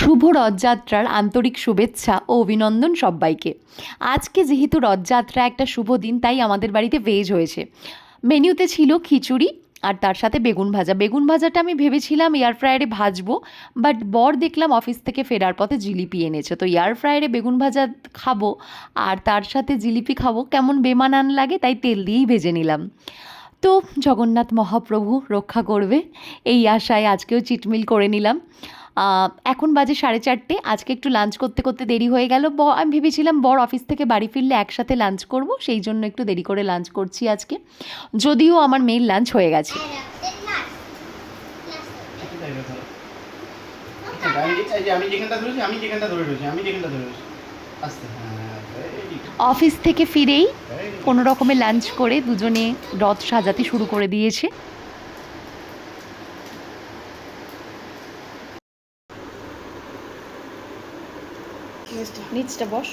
শুভ রথযাত্রার আন্তরিক শুভেচ্ছা ও অভিনন্দন সব্বাইকে। আজকে যেহেতু রথযাত্রা একটা শুভ দিন, তাই আমাদের বাড়িতে ভেজ হয়েছে। মেনুতে ছিল খিচুড়ি আর তার সাথে বেগুন ভাজা। বেগুন ভাজাটা আমি ভেবেছিলাম এয়ার ফ্রায়ারে ভাজবো, বাট বর দেখলাম অফিস থেকে ফেরার পথে জিলিপি এনেছে, তো এয়ার ফ্রায়ারে বেগুন ভাজা খাবো আর তার সাথে জিলিপি খাবো, কেমন বেমানান লাগে, তাই তেল দিয়েই ভেজে নিলাম। তো জগন্নাথ মহাপ্রভু রক্ষা করবে এই আশায় আজকেও চিটমিল করে নিলাম। এখন বাজে 4:30। আজকে একটু লাঞ্চ করতে করতে দেরি হয়ে গেল। আমি ভেবেছিলাম বর অফিস থেকে বাড়ি ফিরলে একসাথে লাঞ্চ করব, সেই জন্য একটু দেরি করে লাঞ্চ করছি আজকে, যদিও আমার মেয়ের লাঞ্চ হয়ে গেছে। অফিস থেকে ফিরেই কোনো রকমে লাঞ্চ করে দুজনে রথ সাজাতে শুরু করে দিয়েছে। নিচটা বস।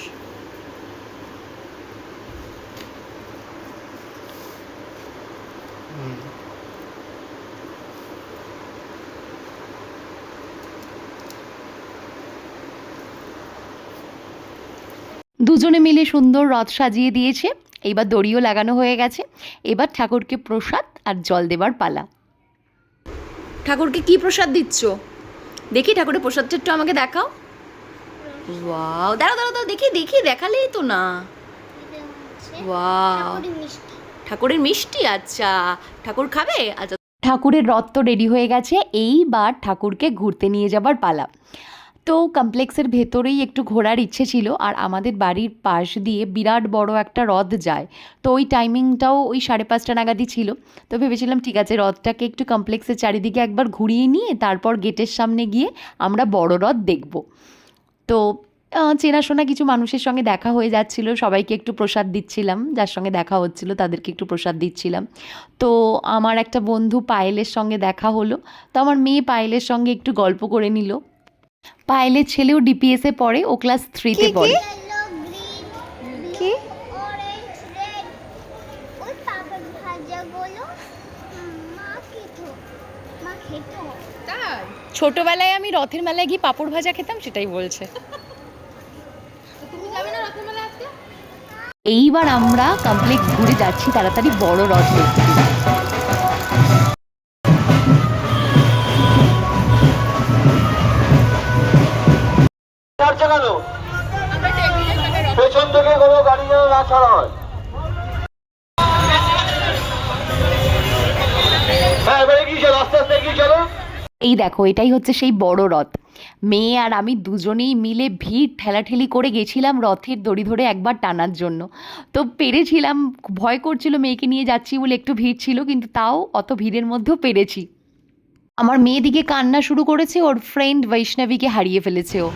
দুজনে মিলে সুন্দর রথ সাজিয়ে দিয়েছে। এইবার দড়িও লাগানো হয়ে গেছে। এবার ঠাকুরকে প্রসাদ আর জল দেবার পালা। ঠাকুরকে কি প্রসাদ দিচ্ছ? দেখি ঠাকুরের প্রসাদটা একটু আমাকে দেখাও। ওয়াও, দাঁড়াও দাঁড়াও দাঁড়াও, দেখি দেখি, দেখালেই তো না। ওয়াও, ঠাকুরের মিষ্টি। আচ্ছা, ঠাকুর খাবে? আচ্ছা, ঠাকুরের রথ তো রেডি হয়ে গেছে, এইবার ঠাকুরকে ঘুরতে নিয়ে যাবার পালা। তো কমপ্লেক্সের ভেতরেই একটু ঘোরার ইচ্ছে ছিল, আর আমাদের বাড়ির পাশ দিয়ে বিরাট বড় একটা রথ যায়, তো ওই টাইমিংটাও ওই 5:30 নাগাদই ছিল। তো ভেবেছিলাম ঠিক আছে, রথটাকে একটু কমপ্লেক্সের চারিদিকে একবার ঘুরিয়ে নিয়ে তারপর গেটের সামনে গিয়ে আমরা বড় রথ দেখব। তো চেনাশোনা কিছু মানুষের সঙ্গে দেখা হয়ে যাচ্ছিল, সবাইকে একটু প্রসাদ দিচ্ছিলাম, যার সঙ্গে দেখা হচ্ছিল তাদেরকে একটু প্রসাদ দিচ্ছিলাম। তো আমার একটা বন্ধু পায়েলের সঙ্গে দেখা হলো, তো আমার মেয়ে পায়েলের সঙ্গে একটু গল্প করে নিল। পায়েলের ছেলেও ডিপিএসে পড়ে, ও ক্লাস 3-তে পড়ে। কি ছোটবেলায় আমি রথের মেলায় গিয়ে পাঁপড় ভাজা খেতাম, সেটাই বলছে। এইবার আমরা কমপ্লেক্স ঘুরে যাচ্ছি তাড়াতাড়ি বড় রথ দেখতে। পেছন থেকে কোনো গাড়ি যেন না ছাড়া হয়। এই দেখো, এটাই হচ্ছে সেই বড় রথ। মেয়ে আর আমি দুজনেই মিলে ভিড় ঠেলাঠেলি করে গেছিলাম রথের দড়ি ধরে একবার টানার জন্য। তো পেরেছিলাম, ভয় করছিল মেয়েকে নিয়ে যাচ্ছি বলে, একটু ভিড় ছিল, কিন্তু তাও অত ভিড়ের মধ্যেও পেরেছি। আমার মেয়ে দিকে কান্না শুরু করেছে, ওর ফ্রেন্ড বৈষ্ণবীকে হারিয়ে ফেলেছে ও।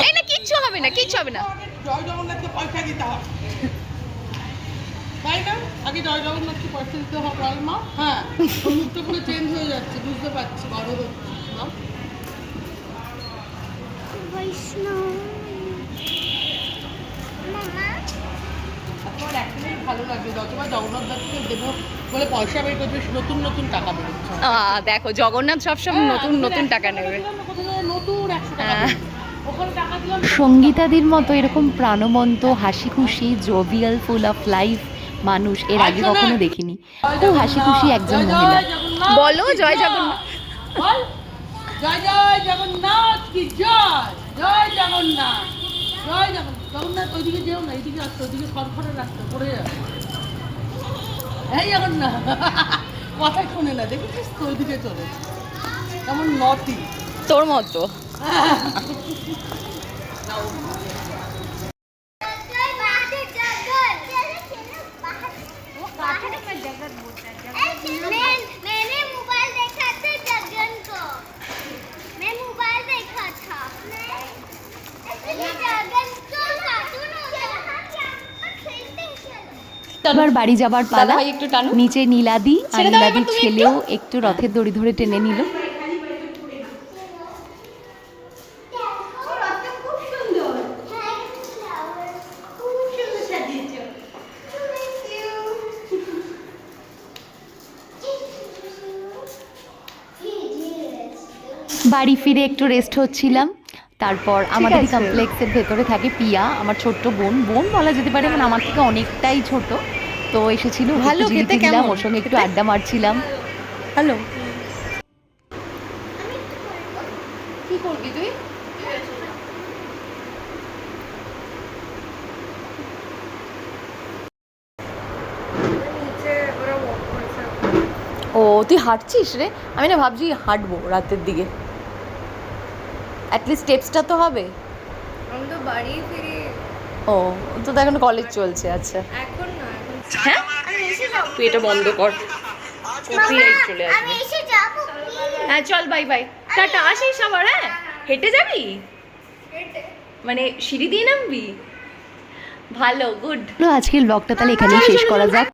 এই না, কিচ্ছু হবে না, কিচ্ছু হবে না। জয় জগন্নাথকে পয়সা দিতে হবে, তাই না? আগে জয় জগন্নাথকে পয়সা দিতে হবে মা। হ্যাঁ, মুখটা পুরো চেঞ্জ হয়ে যাচ্ছে, বুঝতে পারছি, বড় হচ্ছে মা। বৈষ্ণব মামা আমার একদমই ভালো লাগে, যতবার জগন্নাথ দাসকে দেবো বলে পয়সা বের করবে, নতুন নতুন টাকা বেরোচ্ছে। দেখো, জগন্নাথ সবসময় নতুন নতুন টাকা নেবে, নতুন 100 টাকা। সঙ্গীতাদির মতো এরকম প্রাণবন্ত, হাসি খুশি, জোভিয়াল, ফুল অফ লাইফ মানুষ এর আগে কখনো দেখিনি। খুব হাসি খুশি একজন মহিলা। বলো জয় জগন্নাথ। জয় জয় জগন্নাথ কি জয়, জয় জগন্নাথ, জয় জগন্নাথ। ওইদিকে যেও না, এইদিকে আসতো, ওইদিকে খড়খড়ের রাস্তা পড়ে যাবে। এই জগন্নাথ কথাই শোনে না, দেখেছিস তো? ওইদিকে চলে, কেমন নটি, তোর মতো। এবার বাড়ি যাবার পালা। নিচে নীলাদি আর নীলাদির ছেলেও একটু রথের দড়ি ধরে টেনে নিল। বাড়ি ফিরে একটু রেস্ট হচ্ছিলাম। তারপর আমাদের কমপ্লেক্সের ভেতরে থাকে পিয়া, আমার ছোট্ট বোন বলা যেতে পারে, মানে আমার থেকে অনেকটাই ছোট। তো এসেছিল, ভালো খেতে, দিলাম ওর সঙ্গে একটু আড্ডা মারছিলাম। হ্যালো, কি করবি তুই? ও তুই হাঁটছিস রে? আমি না ভাবছি হাঁটবো রাতের দিকে, অ্যাটলিস্ট স্টেপসটা তো হবে। আমি তো বাড়ি ফিরে। ও তো এখন কলেজ চলছে, আচ্ছা। এখন না, এখন হ্যাঁ তুই এটা বন্ধ কর, কপিরাইট চলে আসবে। আমি এসে যাব। হ্যাঁ চল, বাই বাই, টাটা, আসিস আবার। হ্যাঁ হেঁটে যাবি, মানে সিঁড়ি দিয়ে নামবি? ভালো, গুড। আজকের ব্লগটা তাহলে এখানেই শেষ করা যাক।